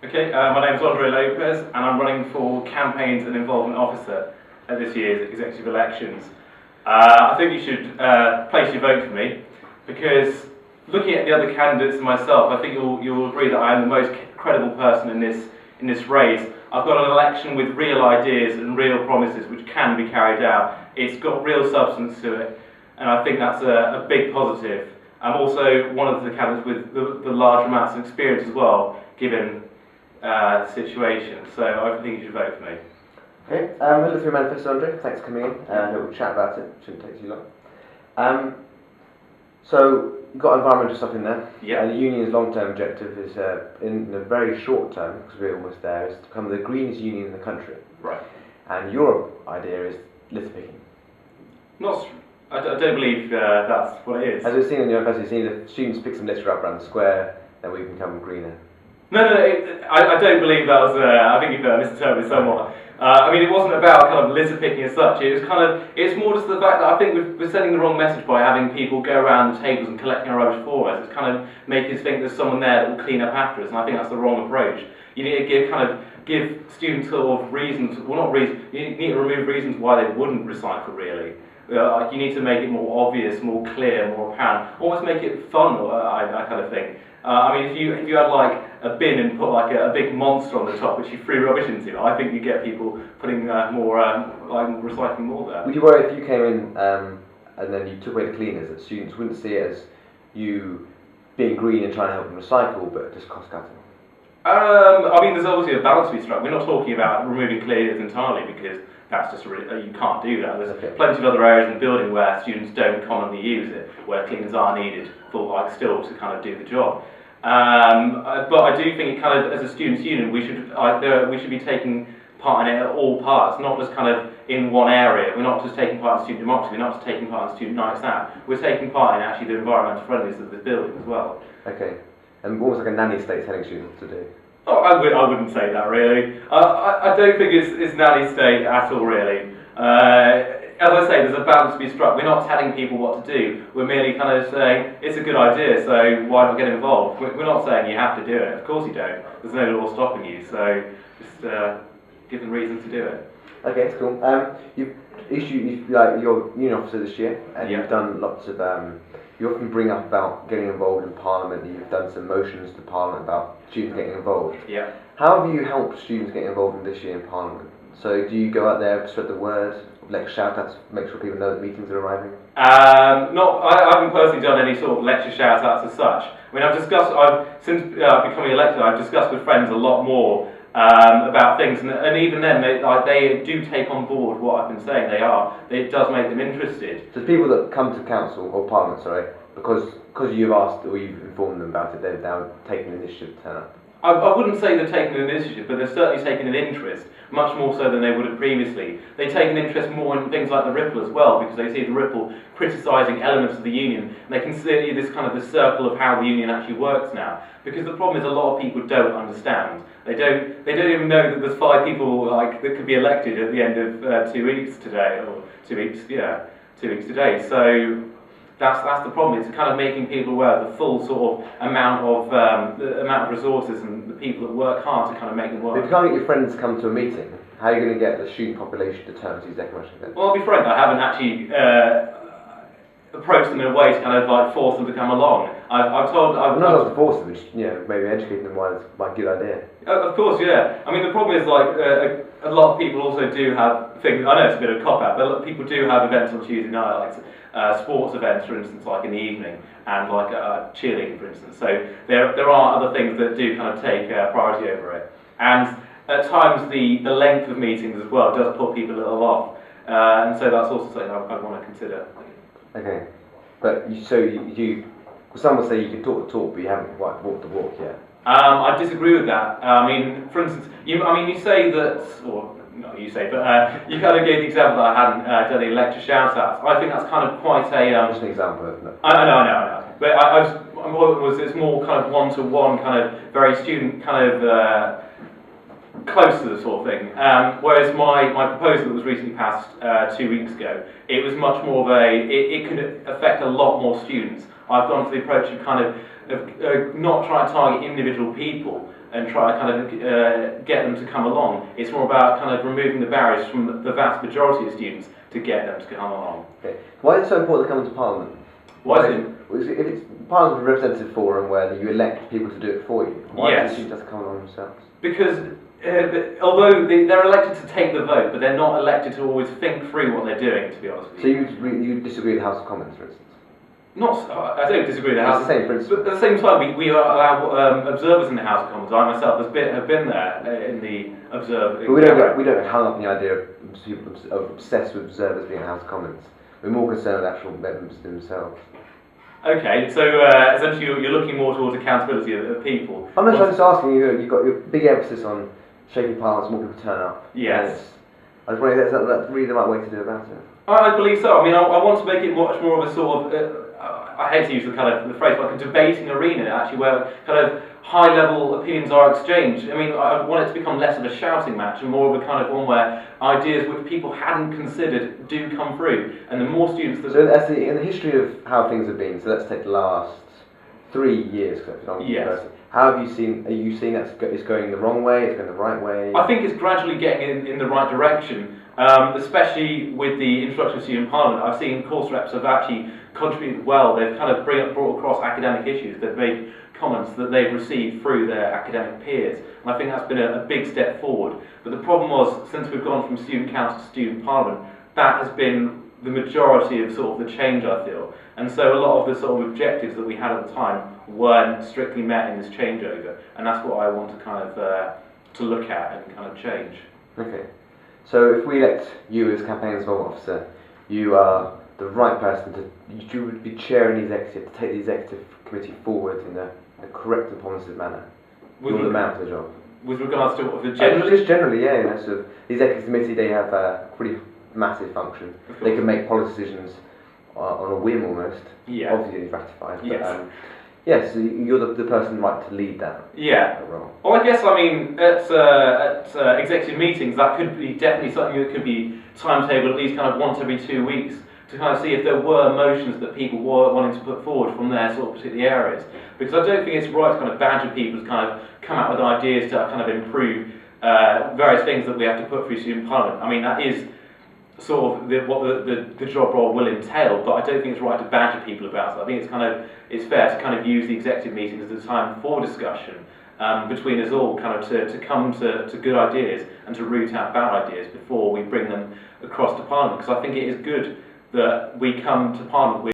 Okay, my name is Lopes and I'm running for Campaigns and Involvement Officer at this year's executive elections. I think you should place your vote for me because looking at the other candidates and myself, I think you'll agree that I am the most credible person in this race. I've got an election with real ideas and real promises which can be carried out. It's got real substance to it, and I think that's a big positive. I'm also one of the candidates with the large amounts of experience as well, given the situation. So I think you should vote for me. Okay, we'll look through your manifesto, Andre. Thanks for coming in. We'll chat about it. Shouldn't take too long. So you've got environmental stuff in there. Yeah. And the union's long-term objective is, in the very short term, because we're almost there, is to become the greenest union in the country. Right. And your idea is litter picking. I don't believe that's what it is. As we've seen in your manifesto, you've seen the students pick some litter up around the square, then we become greener. No, I don't believe that was. I think you've misinterpreted somewhat. I mean, it wasn't about kind of litter picking as such. It's more just the fact that I think we're sending the wrong message by having people go around the tables and collecting our rubbish for us. It's kind of making us think there's someone there that will clean up after us, and I think that's the wrong approach. You need to give students sort of reasons. Well, not reasons. You need to remove reasons why they wouldn't recycle. Really, you need to make it more obvious, more clear, more apparent. Almost make it fun. I kind of think. I mean, if you had like a bin and put like a big monster on the top which you threw rubbish into, I think you get people putting more recycling more there. Would you worry if you came in and then you took away the cleaners, that students wouldn't see it as you being green and trying to help them recycle, but just cost cutting? I mean, there's obviously a balance to be struck. We're not talking about removing cleaners entirely because that's just you can't do that. There's plenty of other areas in the building where students don't commonly use it, where cleaners are needed for still to kind of do the job. But I do think, kind of, as a students' union, we should be taking part in it at all parts, not just kind of in one area. We're not just taking part in student democracy. We're not just taking part in student nights out. We're taking part in actually the environmental friendliness of the building as well. Okay, and almost like a nanny state telling students to do. Oh, I wouldn't say that really. I don't think it's nanny state at all really. As I say, there's a balance to be struck. We're not telling people what to do. We're merely kind of saying, it's a good idea, so why not get involved? We're not saying you have to do it. Of course you don't. There's no law stopping you, so just give them reasons to do it. Okay, that's cool. You're union officer this year, and you've done lots of, you often bring up about getting involved in Parliament, and you've done some motions to Parliament about students getting involved. Yeah. How have you helped students get involved in this year in Parliament? So do you go out there, spread the word, like shout-outs, make sure people know that meetings are arriving? I haven't personally done any sort of lecture shout-outs as such. I mean, since becoming elected, I've discussed with friends a lot more about things, and even then, they do take on board what I've been saying. It does make them interested. So people that come to council, or Parliament, sorry, because you've asked or you've informed them about it, they've now taken the initiative to turn up. I wouldn't say they've taken an initiative, but they've certainly taken an interest, much more so than they would have previously. They take an interest more in things like the Ripple as well, because they see the Ripple criticising elements of the union, and they can see this kind of the circle of how the union actually works now. Because the problem is a lot of people don't understand. They don't even know that there's 5 people that could be elected at the end of 2 weeks today, or 2 weeks, 2 weeks today. So that's the problem. It's kind of making people aware of the full sort of amount of resources and the people that work hard to kind of make them work. But if you can't get your friends to come to a meeting, how are you going to get the student population to turn to these declaration events? Well, I'll be frank, I haven't actually approached them in a way to kind of force them to come along. I've not to force them, just maybe educate them why it's a good idea. Of course, yeah. I mean, the problem is a lot of people also do have things. I know it's a bit of a cop out, but people do have events on Tuesday night, like sports events, for instance, like in the evening, and like cheerleading, for instance. So there are other things that do kind of take priority over it, and at times the length of meetings as well does put people a little off, and so that's also something I'd want to consider. Okay, but some would say you can talk the talk, but you haven't quite walked the walk yet. I disagree with that. I mean, for instance, you say that, or not you say, but you kind of gave the example that I hadn't done any lecture shout-outs. I think that's kind of quite a... Just an example, isn't it? I know. But it's more kind of one-to-one, kind of very student, kind of close to the sort of thing. Whereas my proposal that was recently passed 2 weeks ago, it was much more of it could affect a lot more students. I've gone for the approach of kind of not try to target individual people and try to kind of get them to come along. It's more about kind of removing the barriers from the vast majority of students to get them to come along. Okay. Why is it so important to come to Parliament? Why is it? If it's Parliament's a representative forum where you elect people to do it for you, why do students have to come along themselves? Because although they're elected to take the vote, but they're not elected to always think through what they're doing, to be honest with you. So you disagree with the House of Commons, for instance? I don't disagree with the House. It's the same principle. But at the same time, we allow observers in the House of Commons. I myself have been there in the observer. But we don't get hung up on the idea of people obsessed with observers being in the House of Commons. We're more concerned with actual members themselves. Okay, so essentially you're looking more towards accountability of people. I'm just asking you. You've got your big emphasis on shaking Parliament, more people turn up. Yes. I was wondering, that's really the right way to do about it. I believe so. I mean, I want to make it much more of a sort of. I hate to use the phrase, but like a debating arena, actually, where kind of high-level opinions are exchanged. I mean, I want it to become less of a shouting match and more of a kind of one where ideas which people hadn't considered do come through, and the more students that. So, in the history of how things have been, so let's take the last 3 years. Yes. How have you seen? Are you seeing that it's going the wrong way? It's going the right way? I think it's gradually getting in the right direction. Especially with the introduction of student parliament, I've seen course reps have actually contributed well. They've kind of brought across academic issues. They've made comments that they've received through their academic peers, and I think that's been a big step forward. But the problem was, since we've gone from student council to student parliament, that has been the majority of sort of the change, I feel. And so a lot of the sort of objectives that we had at the time weren't strictly met in this changeover, and that's what I want to kind of to look at and kind of change. Okay. So if we elect you as campaign involvement officer, you are the right person you would be chairing the executive, to take the executive committee forward in a correct and positive manner. You're the man for the job. With regards to what the generally? Just generally, yeah. You know, so the executive committee, they have a pretty massive function. They can make policy decisions on a whim almost. Yeah. Obviously it's ratified. Yes. But, yes, so you're the person right to lead that. Yeah. Role. Well, I guess, I mean, at executive meetings, that could be definitely something that could be timetabled at least kind of once every 2 weeks to kind of see if there were motions that people were wanting to put forward from their sort of particular areas. Because I don't think it's right to kind of badger people to kind of come out with ideas to kind of improve various things that we have to put through student parliament. I mean, that is sort of what the job role will entail, but I don't think it's right to badger people about it. I think it's fair to kind of use the executive meetings as a time for discussion between us all, kind of to come to good ideas and to root out bad ideas before we bring them across to Parliament. Because I think it is good that we come to Parliament with